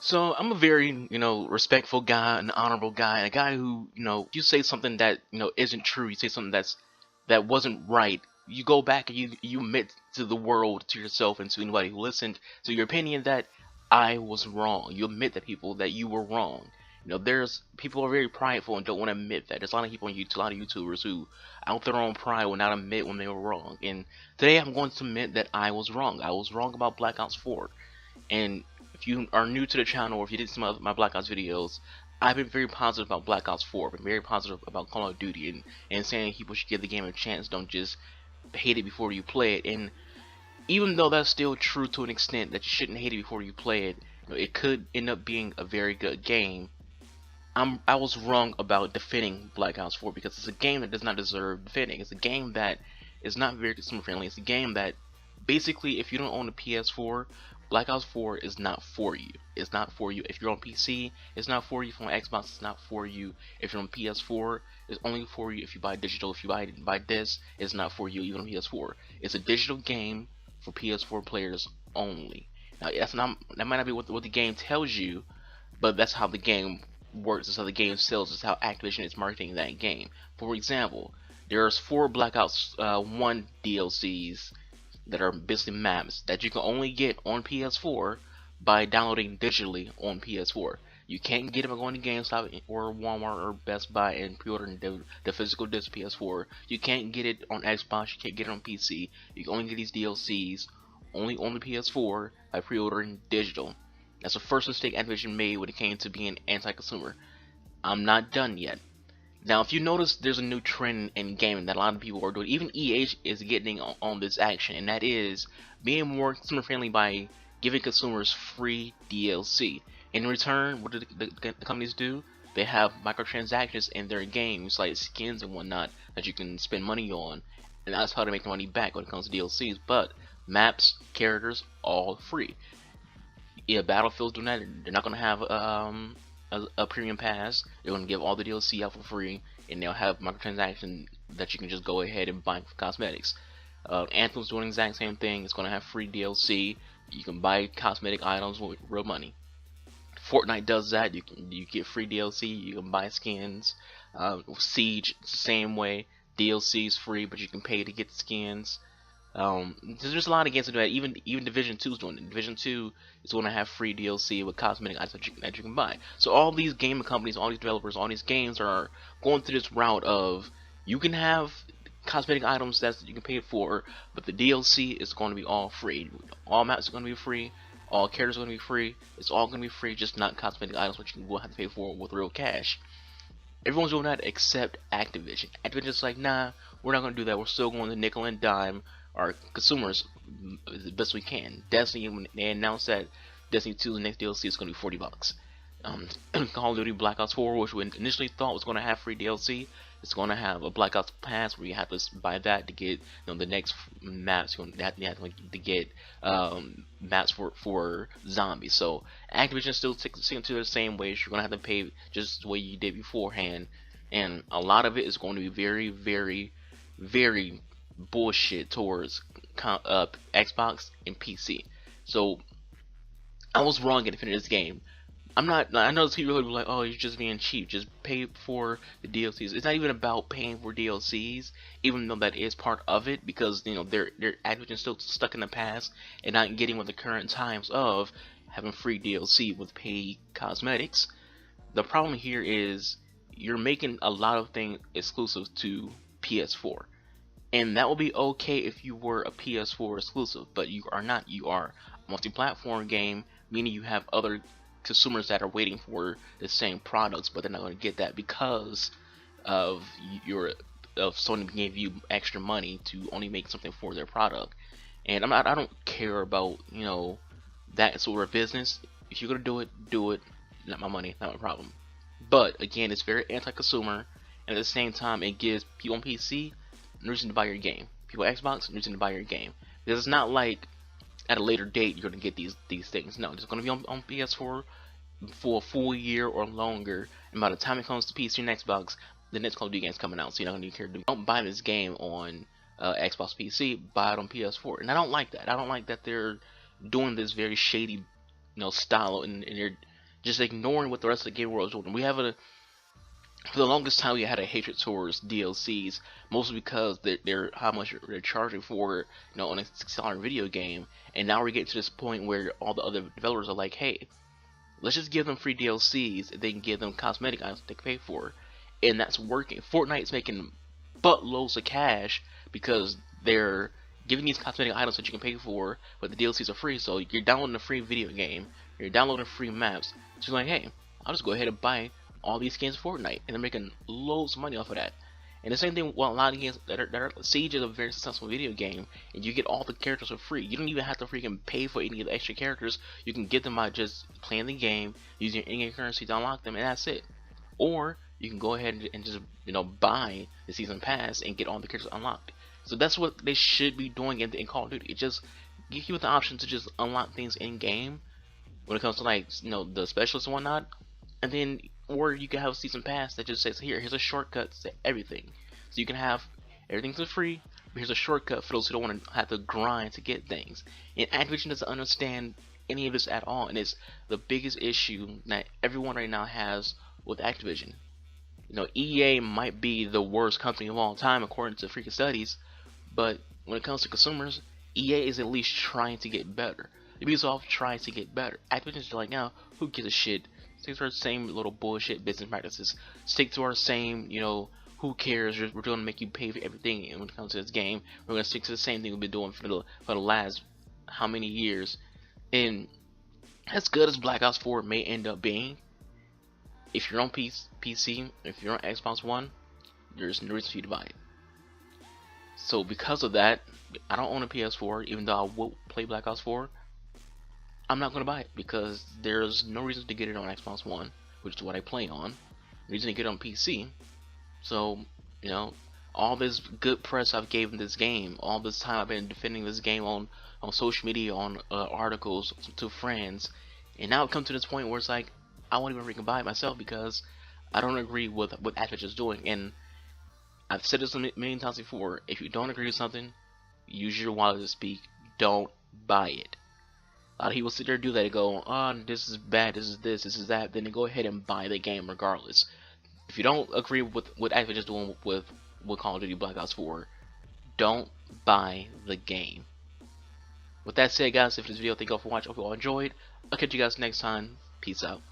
So I'm a very, respectful guy, an honorable guy, a guy who, if you say something that, isn't true, you say something that wasn't right, you go back and you admit to the world, to yourself, and to anybody who listened to your opinion that I was wrong. You admit to people that you were wrong. There's people are very prideful and don't want to admit that. There's a lot of people on YouTube, a lot of YouTubers who, out their own pride, will not admit when they were wrong. And today I'm going to admit that I was wrong. I was wrong about Black Ops 4. And if you are new to the channel, or if you didn't see my Black Ops videos, I've been very positive about Black Ops 4. I've been very positive about Call of Duty, and saying people should give the game a chance. Don't just hate it before you play it. And even though that's still true to an extent, that you shouldn't hate it before you play it, it could end up being a very good game. I was wrong about defending Black Ops 4 because it's a game that does not deserve defending. It's a game that is not very consumer friendly. It's a game that basically, if you don't own a PS4, Black Ops 4 is not for you. It's not for you. If you're on PC, it's not for you. If you're on Xbox, it's not for you. If you're on PS4, it's only for you if you buy digital. If you buy disc, it's not for you even on PS4. It's a digital game for PS4 players only. Now, that might not be what the game tells you, but that's how the game works. That's how the game sells. It's how Activision is marketing that game. For example, there's 4 Black Ops 1 DLCs that are basically maps that you can only get on PS4 by downloading digitally on PS4. You can't get them by going to GameStop or Walmart or Best Buy and pre-ordering the physical disc PS4. You can't get it on Xbox. You can't get it on PC. You can only get these DLCs only on the PS4 by pre-ordering digital. That's the first mistake Activision made when it came to being anti-consumer. I'm not done yet. Now, if you notice, there's a new trend in gaming that a lot of people are doing. Even EA is getting on this action, and that is being more consumer friendly by giving consumers free DLC. In return, what do the companies do? They have microtransactions in their games, like skins and whatnot, that you can spend money on, and that's how they make the money back when it comes to DLCs. But maps, characters, all free. Yeah, Battlefield's doing that. They're not gonna have a premium pass. They're gonna give all the DLC out for free, and they'll have microtransactions that you can just go ahead and buy for cosmetics. Anthem's doing the exact same thing. It's gonna have free DLC. You can buy cosmetic items with real money. Fortnite does that. You get free DLC. You can buy skins. Siege, it's the same way. DLC is free, but you can pay to get skins. There's just a lot of games to do that. Even Division 2 is doing it. Division 2 is going to have free DLC with cosmetic items that you can buy. So all these gaming companies, all these developers, all these games are going through this route of you can have cosmetic items that you can pay for, but the DLC is going to be all free. All maps are going to be free. All characters are going to be free. It's all going to be free, just not cosmetic items, which you will have to pay for with real cash. Everyone's doing that except Activision. Activision's like, nah, we're not going to do that. We're still going to nickel and dime our consumers the best we can. Destiny, when they announced that Destiny 2's next DLC is going to be $40. Call of Duty Black Ops 4, which we initially thought was going to have free DLC, it's going to have a Black Ops Pass where you have to buy that to get the next maps. You have to get maps for zombies. So Activision still sticking to the same ways. You're going to have to pay just the way you did beforehand, and a lot of it is going to be very, very, very bullshit towards Xbox and PC. So I was wrong in defending this game. I'm not. I know people who be like, "Oh, you're just being cheap. Just pay for the DLCs." It's not even about paying for DLCs, even though that is part of it, because they're Activision still stuck in the past and not getting with the current times of having free DLC with paid cosmetics. The problem here is you're making a lot of things exclusive to PS4. And that will be okay if you were a PS4 exclusive, but you are not. You are a multi-platform game, meaning you have other consumers that are waiting for the same products, but they're not going to get that because of Sony gave you extra money to only make something for their product. And I don't care about that sort of business. If you're gonna do it. Not my money, not my problem. But again, it's very anti-consumer, and at the same time, it gives people on PC reason to buy your game. People on Xbox reason to buy your game. Because it's not like at a later date you're gonna get these things. No, it's gonna be on PS4 for a full year or longer. And by the time it comes to PC and Xbox, the next Call of Duty game's coming out, so you're not gonna care to don't buy this game on Xbox PC, buy it on PS4. And I don't like that. I don't like that they're doing this very shady style, and you're just ignoring what the rest of the game world is doing. We have a For the longest time we had a hatred towards DLCs, mostly because they're how much they're charging for, on a $6 video game, and now we're getting to this point where all the other developers are like, hey, let's just give them free DLCs, and they can give them cosmetic items they can pay for, and that's working. Fortnite's making buttloads of cash because they're giving these cosmetic items that you can pay for, but the DLCs are free. So you're downloading a free video game, you're downloading free maps. So you're like, hey, I'll just go ahead and buy all these skins for Fortnite, and they're making loads of money off of that. And the same thing with a lot of games that are Siege is a very successful video game, and you get all the characters for free. You don't even have to freaking pay for any of the extra characters. You can get them by just playing the game, using your in-game currency to unlock them, and that's it. Or you can go ahead and just buy the season pass and get all the characters unlocked. So that's what they should be doing in Call of Duty. It just gives you the option to just unlock things in game when it comes to the specialists and whatnot, and then or you can have a season pass that just says here's a shortcut to everything. So you can have everything for free, but here's a shortcut for those who don't want to have to grind to get things. And Activision doesn't understand any of this at all, and it's the biggest issue that everyone right now has with Activision. EA might be the worst company of all time according to freaking studies, but when it comes to consumers, EA is at least trying to get better. Ubisoft tries to get better. Activision's like, now, who gives a shit? Stick to our same little bullshit business practices. Stick to our same, who cares? We're going to make you pay for everything. And when it comes to this game, we're going to stick to the same thing we've been doing for the last how many years. And as good as Black Ops 4 may end up being, if you're on PC, if you're on Xbox One, there's no reason for you to buy it. So because of that, I don't own a PS4, even though I will play Black Ops 4. I'm not going to buy it because there's no reason to get it on Xbox One, which is what I play on. Reason to get it on PC. So, all this good press I've given this game, all this time I've been defending this game on social media, on articles to friends, and now it comes to this point where it's like, I won't even freaking buy it myself because I don't agree with what Activision is doing. And I've said this a million times before, if you don't agree with something, use your wallet to speak, don't buy it. A lot of people sit there and do that and go, oh, this is bad, this is that, then they go ahead and buy the game regardless. If you don't agree with what Activision's doing with Call of Duty Black Ops 4, don't buy the game. With that said, guys, if this video, thank you all for watching. I hope you all enjoyed. I'll catch you guys next time. Peace out.